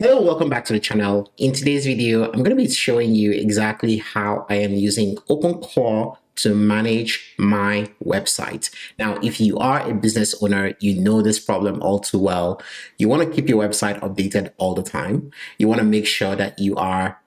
Hello, welcome back to the channel. In today's video, I'm going to be showing you exactly how I am using OpenClaw to manage my website. Now, if you are a business owner, you know this problem all too well. You want to keep your website updated all the time. You want to make sure that you are,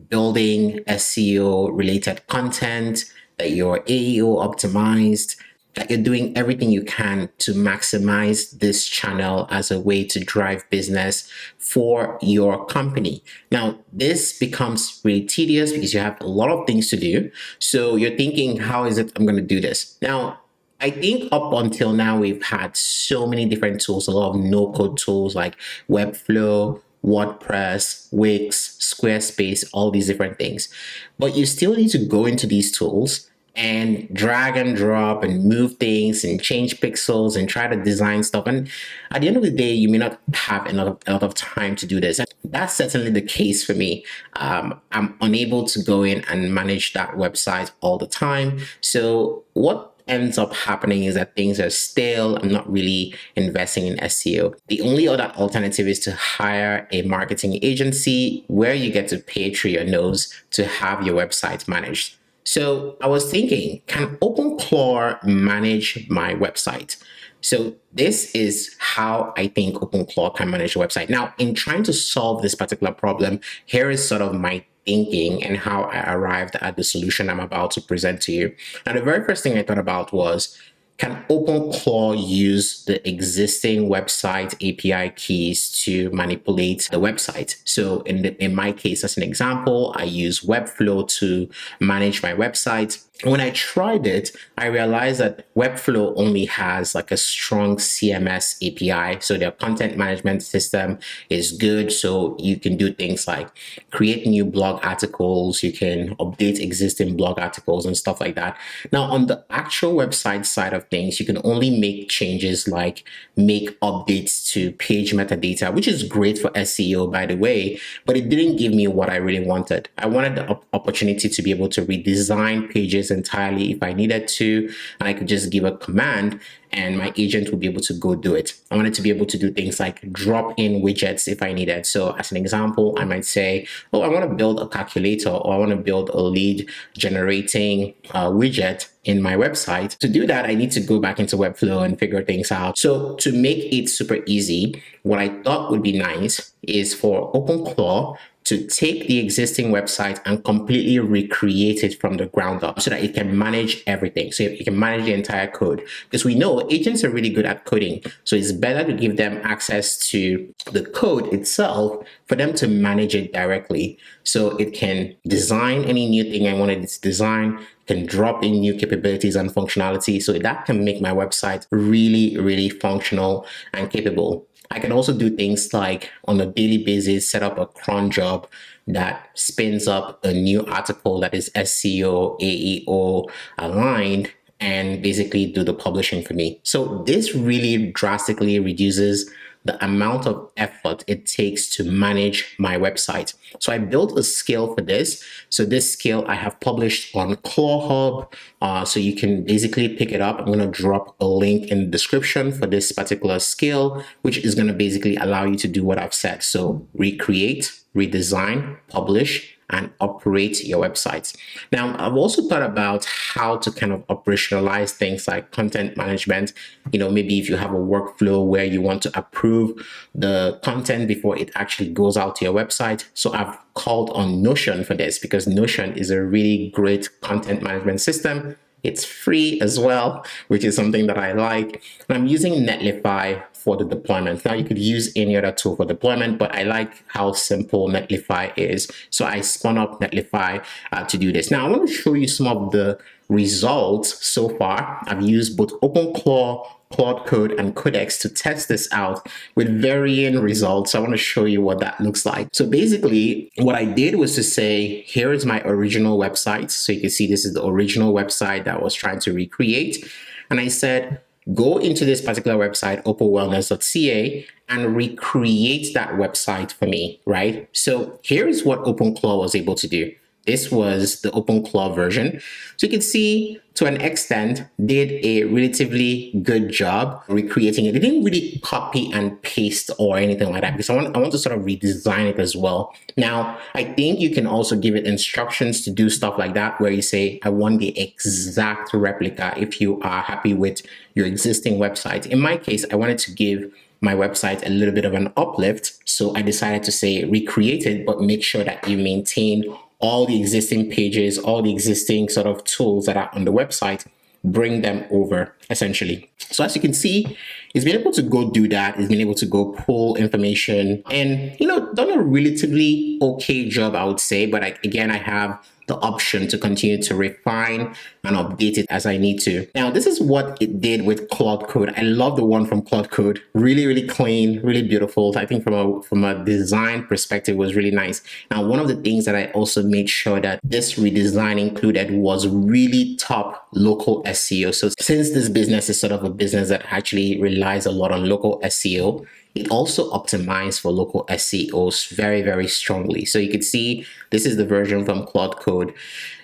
building SEO related content, that you're AEO optimized, that you're doing everything you can to maximize this channel as a way to drive business for your company. Now, this becomes really tedious because you have a lot of things to do. So you're thinking, how is it I'm going to do this? Now, I think up until now, we've had so many different tools, a lot of no-code tools like Webflow, WordPress, Wix, Squarespace, all these different things. But you still need to go into these tools and drag and drop and move things and change pixels and try to design stuff. And at the end of the day, you may not have a lot of time to do this. That's certainly the case for me. I'm unable to go in and manage that website all the time. So what ends up happening is that things are stale. I'm not really investing in SEO. The only other alternative is to hire a marketing agency where you get to pay through your nose to have your website managed. So I was thinking, can OpenClaw manage my website? So this is how I think OpenClaw can manage a website. Now, in trying to solve this particular problem, here is sort of my thinking and how I arrived at the solution I'm about to present to you. Now, the very first thing I thought about was, can OpenClaw use the existing website API keys to manipulate the website? So in my case, as an example, I use Webflow to manage my website. When I tried it, I realized that Webflow only has like a strong CMS API. So their content management system is good. So you can do things like create new blog articles. You can update existing blog articles and stuff like that. Now, on the actual website side of things, you can only make changes like make updates to page metadata, which is great for SEO, by the way, but it didn't give me what I really wanted. I wanted the opportunity to be able to redesign pages entirely if I needed to, and I could just give a command and my agent would be able to go do it. I wanted to be able to do things like drop in widgets if I needed. So as an example, I might say, oh, I want to build a calculator, or I want to build a lead generating widget in my website. To do that, I need to go back into Webflow and figure things out. So to make it super easy, what I thought would be nice is for OpenClaw to take the existing website and completely recreate it from the ground up so that it can manage everything. So it can manage the entire code, because we know agents are really good at coding. So it's better to give them access to the code itself for them to manage it directly. So it can design any new thing I wanted it to design, can drop in new capabilities and functionality. So that can make my website really, really functional and capable. I can also do things like on a daily basis, set up a cron job that spins up a new article that is SEO, AEO aligned, and basically do the publishing for me. So this really drastically reduces the amount of effort it takes to manage my website. So I built a skill for this. So this skill I have published on Claude Hub. So you can basically pick it up. I'm going to drop a link in the description for this particular skill, which is going to basically allow you to do what I've said. So recreate, redesign, publish, and operate your websites. Now, I've also thought about how to kind of operationalize things like content management. Maybe if you have a workflow where you want to approve the content before it actually goes out to your website. So I've called on Notion for this, because Notion is a really great content management system. It's free as well, which is something that I like. And I'm using Netlify for the deployment. Now, you could use any other tool for deployment, but I like how simple Netlify is. So I spun up Netlify to do this. Now, I want to show you some of the results so far. I've used both OpenClaw, Claude Code, and Codex to test this out with varying results. So I want to show you what that looks like. So basically, what I did was to say, here is my original website. So you can see this is the original website that I was trying to recreate. And I said, go into this particular website, openwellness.ca, and recreate that website for me, right? So here's what OpenClaw was able to do. this was the OpenClaw version. So you can see to an extent did a relatively good job recreating it. They didn't really copy and paste or anything like that, because I want to sort of redesign it as well. Now, I think you can also give it instructions to do stuff like that, where you say, I want the exact replica if you are happy with your existing website. In my case, I wanted to give my website a little bit of an uplift. So I decided to say recreate it, but make sure that you maintain all the existing pages, all the existing sort of tools that are on the website, bring them over essentially. So as you can see, it's been able to go do that. It's been able to go pull information and, done a relatively okay job, I would say. But again, I have the option to continue to refine and update it as I need to. Now, this is what it did with Claude Code. I love the one from Claude Code. Really, really clean, really beautiful. I think from a design perspective was really nice. Now, one of the things that I also made sure that this redesign included was really top local SEO. So since this business is sort of a business that actually relies a lot on local SEO, it also optimized for local SEOs very, very strongly. So you can see this is the version from Claude Code.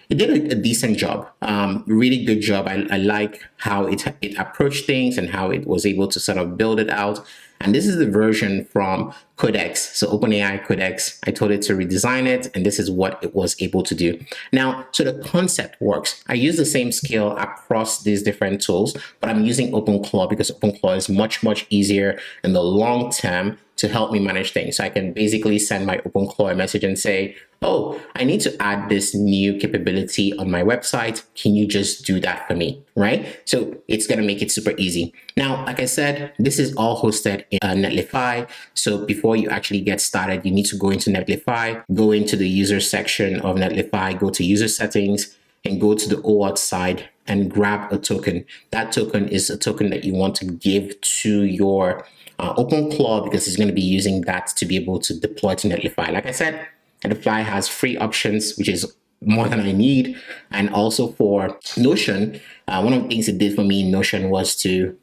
It did a decent job, really good job. I like how it approached things and how it was able to sort of build it out. And this is the version from Codex, so OpenAI Codex. I told it to redesign it, and this is what it was able to do. Now, so the concept works. I use the same skill across these different tools, but I'm using OpenClaw because OpenClaw is much, much easier in the long term to help me manage things. So I can basically send my OpenClaw a message and say, oh, I need to add this new capability on my website. Can you just do that for me, right? So it's going to make it super easy. Now, like I said, this is all hosted in Netlify. So before you actually get started, you need to go into Netlify, go into the user section of Netlify, go to user settings, and go to the OAuth side and grab a token. That token is a token that you want to give to your OpenClaw, because it's going to be using that to be able to deploy to Netlify. Like I said, Netlify has free options, which is more than I need. And also for Notion, one of the things it did for me in Notion was to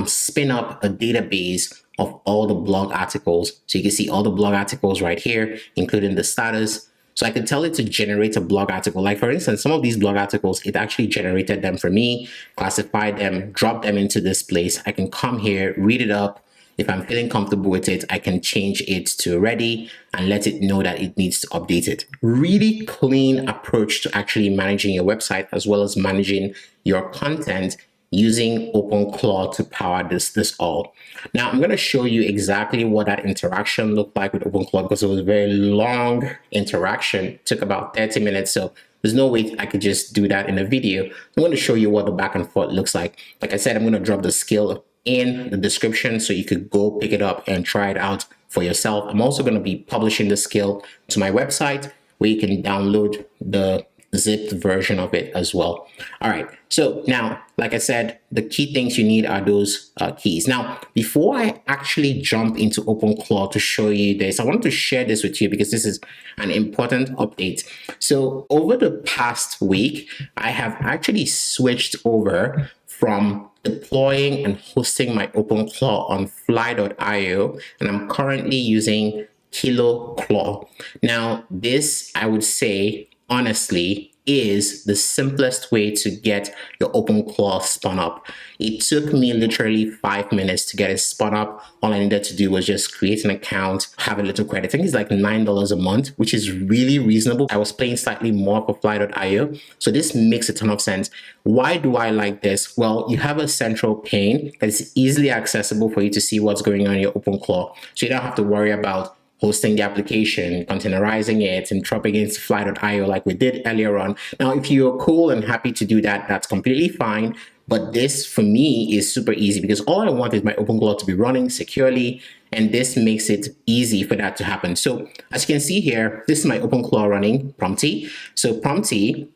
spin up a database of all the blog articles. So you can see all the blog articles right here, including the status. So I can tell it to generate a blog article. Like for instance, some of these blog articles, it actually generated them for me, classified them, dropped them into this place. I can come here, read it up. If I'm feeling comfortable with it, I can change it to ready and let it know that it needs to update it. Really clean approach to actually managing your website as well as managing your content using OpenClaw to power this all. Now, I'm going to show you exactly what that interaction looked like with OpenClaw, because it was a very long interaction. It took about 30 minutes. So there's no way I could just do that in a video. I'm going to show you what the back and forth looks like. Like I said, I'm going to drop the skill in the description so you could go pick it up and try it out for yourself. I'm also going to be publishing the skill to my website where you can download the zipped version of it as well. All right, so now, like I said, the key things you need are those keys. Now, before I actually jump into OpenClaw to show you this, I wanted to share this with you because this is an important update. So over the past week, I have actually switched over from deploying and hosting my OpenClaw on fly.io, and I'm currently using KiloClaw. Now, this, I would say, honestly, is the simplest way to get your OpenClaw spun up. It took me literally 5 minutes to get it spun up. All I needed to do was just create an account, have a little credit. I think it's like $9 a month, which is really reasonable. I was paying slightly more for fly.io, so this makes a ton of sense. Why do I like this? Well, you have a central pane that is easily accessible for you to see what's going on in your OpenClaw. So you don't have to worry about hosting the application, containerizing it, and dropping it into fly.io like we did earlier on. Now, if you're cool and happy to do that, that's completely fine. But this, for me, is super easy because all I want is my OpenClaw to be running securely, and this makes it easy for that to happen. So as you can see here, this is my OpenClaw running Prompty. So Prompty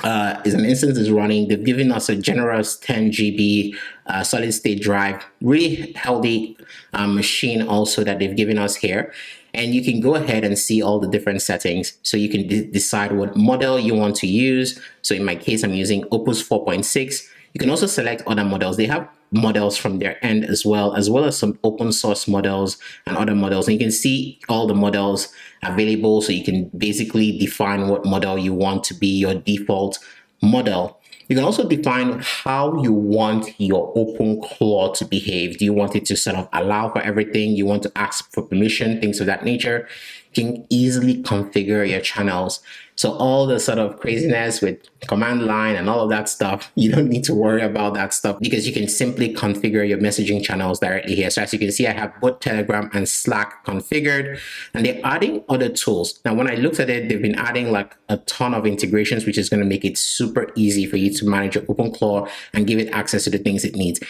is an instance is running. They've given us a generous 10 GB solid state drive, really healthy machine also that they've given us here. And you can go ahead and see all the different settings. So you can decide what model you want to use. So in my case, I'm using Opus 4.6. You can also select other models. They have models from their end as well as some open source models and other models. And you can see all the models available. So you can basically define what model you want to be your default model. You can also define how you want your OpenClaw to behave. Do you want it to sort of allow for everything? You want to ask for permission, things of that nature. You can easily configure your channels. So all the sort of craziness with command line and all of that stuff, you don't need to worry about that stuff because you can simply configure your messaging channels directly here. So as you can see, I have both Telegram and Slack configured, and they're adding other tools. Now, when I looked at it, they've been adding like a ton of integrations, which is going to make it super easy for you to manage your OpenClaw and give it access to the things it needs.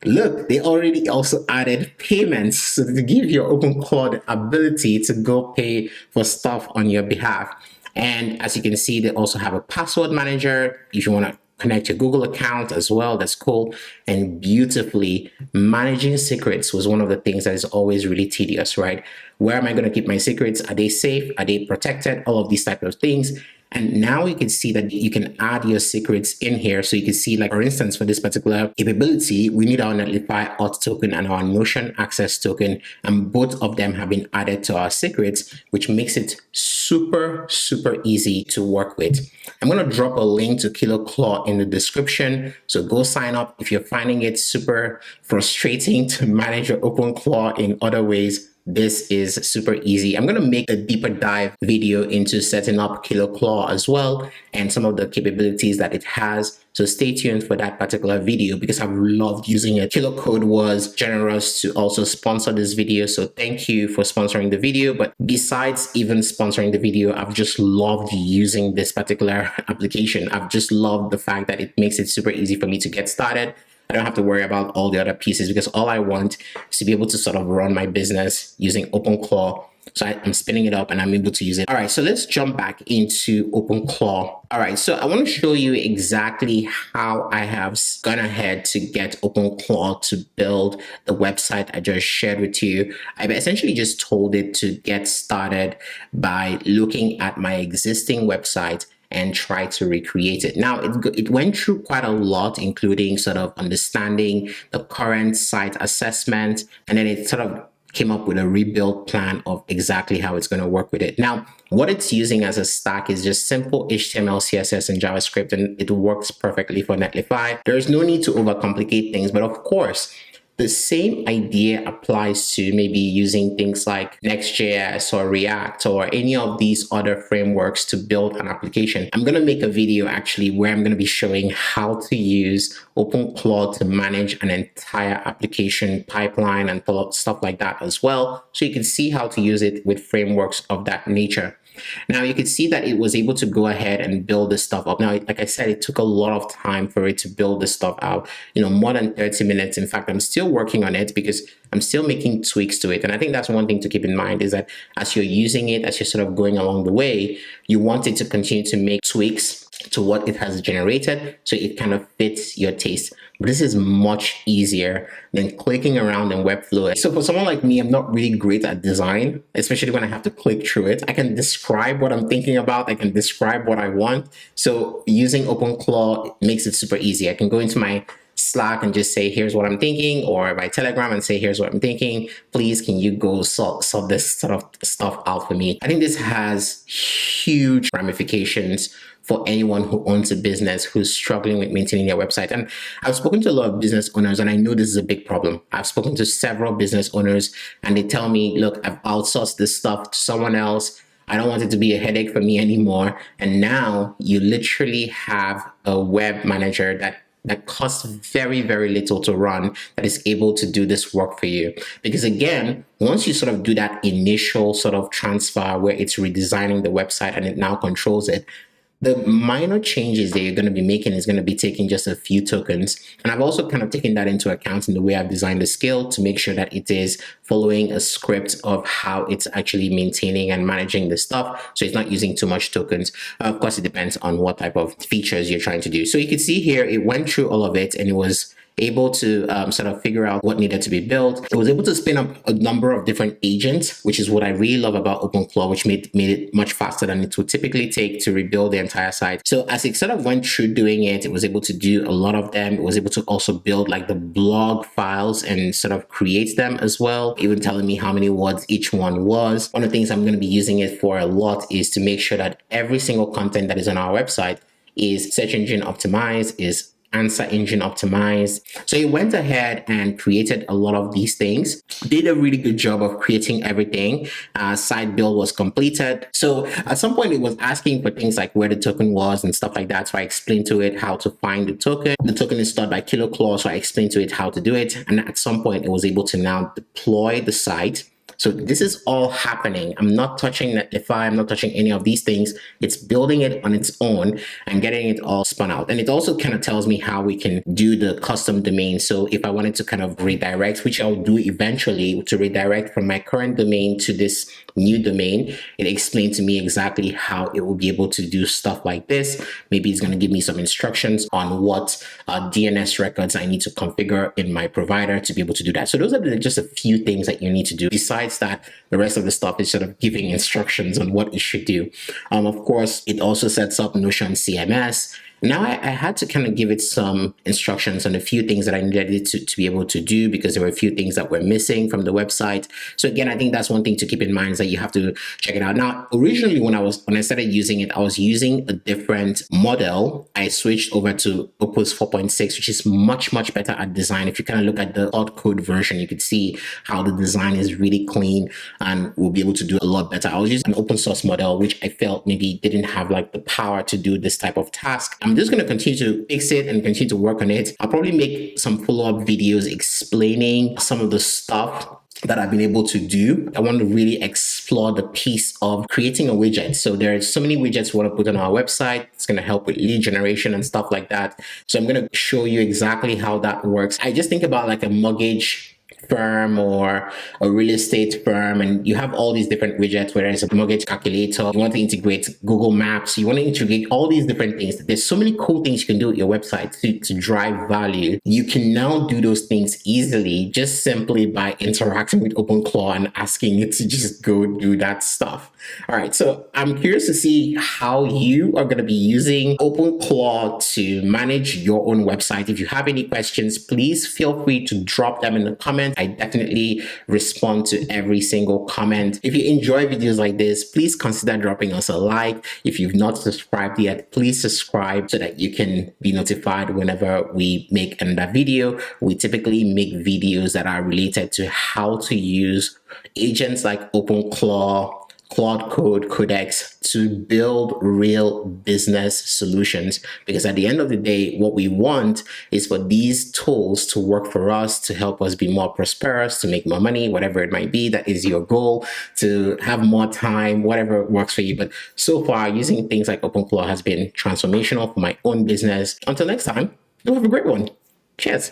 Look, they already also added payments, so to give your OpenClaw the ability to go pay for stuff on your behalf. And as you can see, they also have a password manager if you want to connect your Google account as well. That's cool. And beautifully, managing secrets was one of the things that is always really tedious, right? Where am I going to keep my secrets? Are they safe? Are they protected? All of these types of things. And now you can see that you can add your secrets in here. So you can see, like, for instance, for this particular capability, we need our Netlify OAuth token and our Notion access token. And both of them have been added to our secrets, which makes it super, super easy to work with. I'm going to drop a link to KiloClaw in the description. So go sign up if you're finding it super frustrating to manage your OpenClaw in other ways. This is super easy. I'm going to make a deeper dive video into setting up KiloClaw as well and some of the capabilities that it has. So stay tuned for that particular video because I've loved using it. KiloCode was generous to also sponsor this video. So thank you for sponsoring the video. But besides even sponsoring the video, I've just loved using this particular application. I've just loved the fact that it makes it super easy for me to get started. I don't have to worry about all the other pieces because all I want is to be able to sort of run my business using OpenClaw. So I'm spinning it up and I'm able to use it. All right, so let's jump back into OpenClaw. All right, so I want to show you exactly how I have gone ahead to get OpenClaw to build the website I just shared with you. I essentially just told it to get started by looking at my existing website and try to recreate it. Now, it went through quite a lot, including sort of understanding the current site assessment, and then it sort of came up with a rebuild plan of exactly how it's going to work with it. Now, what it's using as a stack is just simple HTML, CSS, and JavaScript, and it works perfectly for Netlify. There's no need to overcomplicate things, but of course, the same idea applies to maybe using things like Next.js or React or any of these other frameworks to build an application. I'm going to make a video actually where I'm going to be showing how to use OpenClaw to manage an entire application pipeline and stuff like that as well. So you can see how to use it with frameworks of that nature. Now you can see that it was able to go ahead and build this stuff up. Now, like I said, it took a lot of time for it to build this stuff out, more than 30 minutes. In fact, I'm still working on it because I'm still making tweaks to it. And I think that's one thing to keep in mind is that as you're using it, as you're sort of going along the way, you want it to continue to make tweaks to what it has generated so it kind of fits your taste. But this is much easier than clicking around in Webflow. So for someone like me, I'm not really great at design, especially when I have to click through it. I can describe what I'm thinking about. I can describe what I want. So using OpenClaw makes it super easy. I can go into my Slack and just say, here's what I'm thinking, or by Telegram and say, here's what I'm thinking. Please, can you go sort this sort of stuff out for me? I think this has huge ramifications for anyone who owns a business who's struggling with maintaining their website. And I've spoken to a lot of business owners, and I know this is a big problem. I've spoken to several business owners, and they tell me, look, I've outsourced this stuff to someone else. I don't want it to be a headache for me anymore. And now you literally have a web manager that costs very, very little to run that is able to do this work for you. Because again, once you sort of do that initial sort of transfer where it's redesigning the website and it now controls it, the minor changes that you're going to be making is going to be taking just a few tokens. And I've also kind of taken that into account in the way I've designed the skill to make sure that it is following a script of how it's actually maintaining and managing the stuff. So it's not using too much tokens. Of course, it depends on what type of features you're trying to do. So you can see here, it went through all of it and it was able to sort of figure out what needed to be built. It was able to spin up a number of different agents, which is what I really love about OpenClaw, which made it much faster than it would typically take to rebuild the entire site. So as it sort of went through doing it, it was able to do a lot of them. It was able to also build like the blog files and sort of create them as well, even telling me how many words each one was. One of the things I'm going to be using it for a lot is to make sure that every single content that is on our website is search engine optimized, is answer engine optimized. So it went ahead and created a lot of these things, did a really good job of creating everything. Site build was completed. So at some point it was asking for things like where the token was and stuff like that. So I explained to it how to find the token. The token is stored by KiloClaw. So I explained to it how to do it. And at some point it was able to now deploy the site. So this is all happening. I'm not touching Netlify. I'm not touching any of these things. It's building it on its own and getting it all spun out. And it also kind of tells me how we can do the custom domain. So if I wanted to kind of redirect, which I'll do eventually, to redirect from my current domain to this new domain, it explained to me exactly how it will be able to do stuff like this. Maybe it's going to give me some instructions on what DNS records I need to configure in my provider to be able to do that. So those are just a few things that you need to do. Besides that, the rest of the stuff is sort of giving instructions on what it should do. Of course, it also sets up Notion CMS. Now I had to kind of give it some instructions on a few things that I needed it to be able to do, because there were a few things that were missing from the website. So again, I think that's one thing to keep in mind, is that you have to check it out. Now, originally when I started using it, I was using a different model. I switched over to Opus 4.6, which is much better at design. If you kind of look at the Claude code version, you could see how the design is really clean and will be able to do a lot better. I was using an open source model, which I felt maybe didn't have like the power to do this type of task. I'm just going to continue to fix it and continue to work on it. I'll probably make some follow-up videos explaining some of the stuff that I've been able to do. I want to really explore the piece of creating a widget. So there are so many widgets we want to put on our website. It's going to help with lead generation and stuff like that. So I'm going to show you exactly how that works. I just think about like a mortgage firm or a real estate firm, and you have all these different widgets, whether it's a mortgage calculator, you want to integrate Google Maps, you want to integrate all these different things. There's so many cool things you can do with your website to drive value. You can now do those things easily just simply by interacting with OpenClaw and asking it to just go do that stuff. All right, so I'm curious to see how you are going to be using OpenClaw to manage your own website. If you have any questions, please feel free to drop them in the comments. I definitely respond to every single comment. If you enjoy videos like this, please consider dropping us a like. If you've not subscribed yet, please subscribe so that you can be notified whenever we make another video. We typically make videos that are related to how to use agents like OpenClaw, Claude Code, Codex to build real business solutions. Because at the end of the day, what we want is for these tools to work for us, to help us be more prosperous, to make more money, whatever it might be. That is your goal, to have more time, whatever works for you. But so far, using things like OpenClaw has been transformational for my own business. Until next time, do have a great one. Cheers.